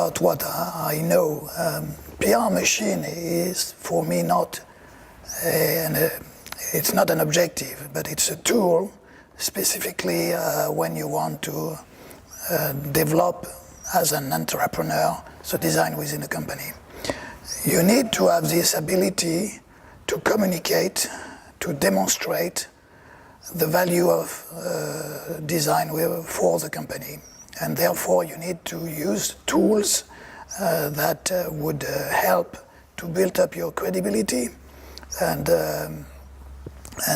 about what I know. PR machine is for me not it's not an objective, but it's a tool specifically when you want to develop as an entrepreneur, so design within a company. You need to have this ability to communicate, to demonstrate the value of design for the company. And therefore you need to use tools that would help to build up your credibility and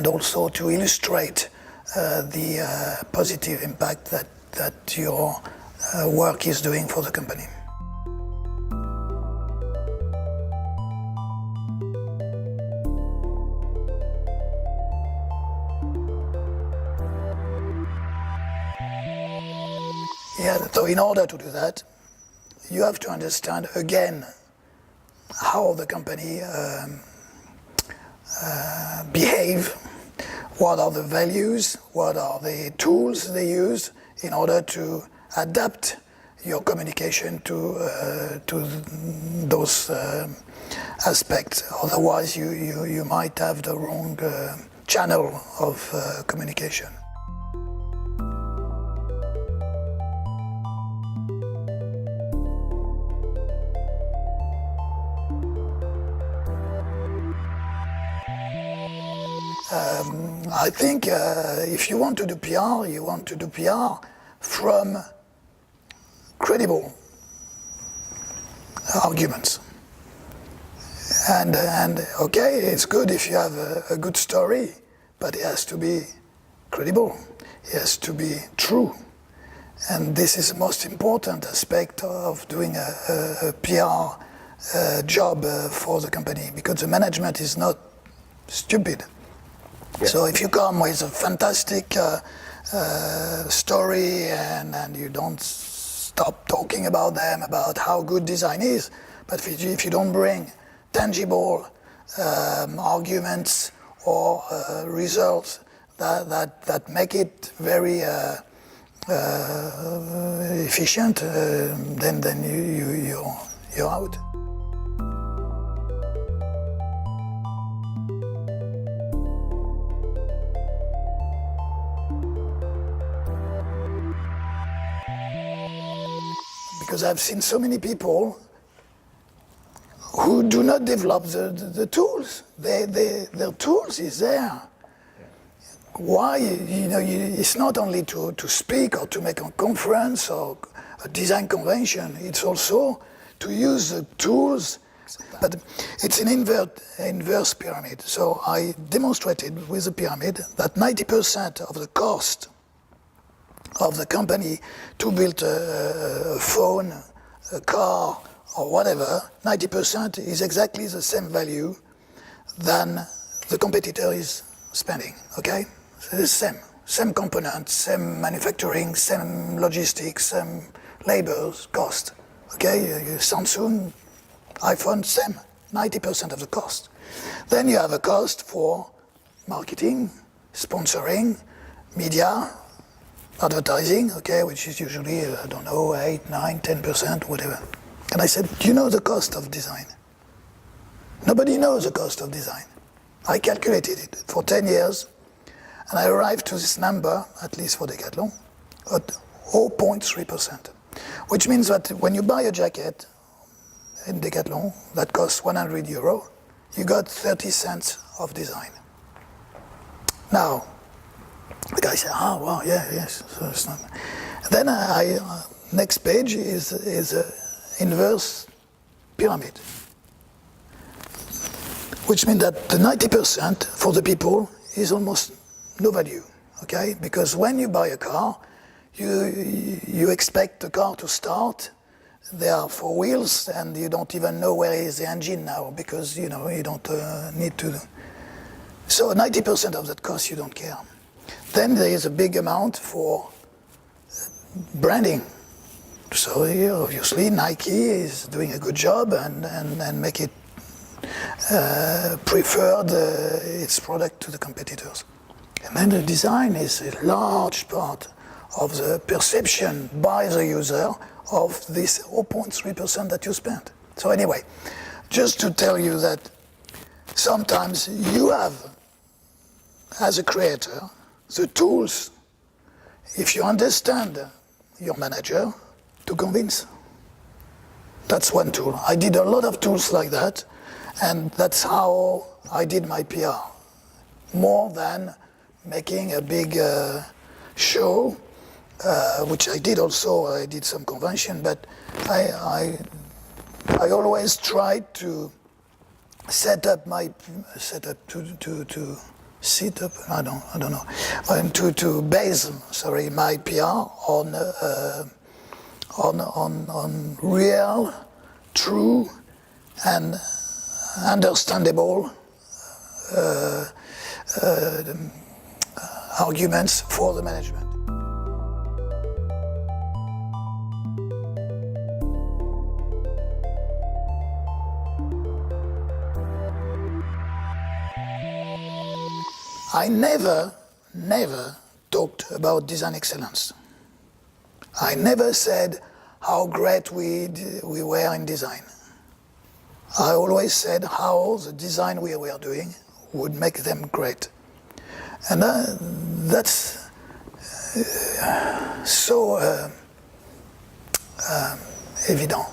also to illustrate the positive impact that your work is doing for the company. Yeah, so in order to do that, you have to understand again how the company behave, what are the values, what are the tools they use in order to adapt your communication to those aspects. Otherwise, you might have the wrong channel of communication. I think if you want to do PR, you want to do PR from credible arguments. And okay, it's good if you have a good story, but it has to be credible. It has to be true. And this is the most important aspect of doing a PR job for the company, because the management is not stupid. Yes. So if you come with a fantastic story and you don't stop talking about them, about how good design is, but if you don't bring tangible arguments or results that make it very efficient, then you're out. Because I've seen so many people who do not develop the tools. Their tools is there. Why? It's not only to speak or to make a conference or a design convention. It's also to use the tools. But it's an inverse pyramid. So I demonstrated with the pyramid that 90% of the cost of the company to build a phone, a car, or whatever, 90% is exactly the same value than the competitor is spending, okay? So it's the same components, same manufacturing, same logistics, same labor cost, okay? Samsung, iPhone, same, 90% of the cost. Then you have a cost for marketing, sponsoring, media, advertising, okay, which is usually, 8, 9, 10%, whatever. And I said, do you know the cost of design? Nobody knows the cost of design. I calculated it for 10 years, and I arrived to this number, at least for Decathlon, at 0.3%, which means that when you buy a jacket in Decathlon that costs 100 euro, you got 30 cents of design. Now, the guy said, "Oh, wow, yeah, yes." So it's not. Then next page is inverse pyramid, which means that the 90% for the people is almost no value, okay? Because when you buy a car, you expect the car to start. There are 4 wheels, and you don't even know where is the engine now, because you don't need to. So 90% of that cost you don't care. Then there is a big amount for branding. So here, obviously, Nike is doing a good job and make it preferred its product to the competitors. And then the design is a large part of the perception by the user of this 0.3% that you spent. So anyway, just to tell you that sometimes you have, as a creator, the tools, if you understand your manager, to convince. That's one tool. I did a lot of tools like that, and that's how I did my PR. More than making a big show, which I did also. I did some convention, but I always tried to set up my to base my PR on real, true, and understandable arguments for the management. I never talked about design excellence. I never said how great we were in design. I always said how the design we were doing would make them great. And that's so evident.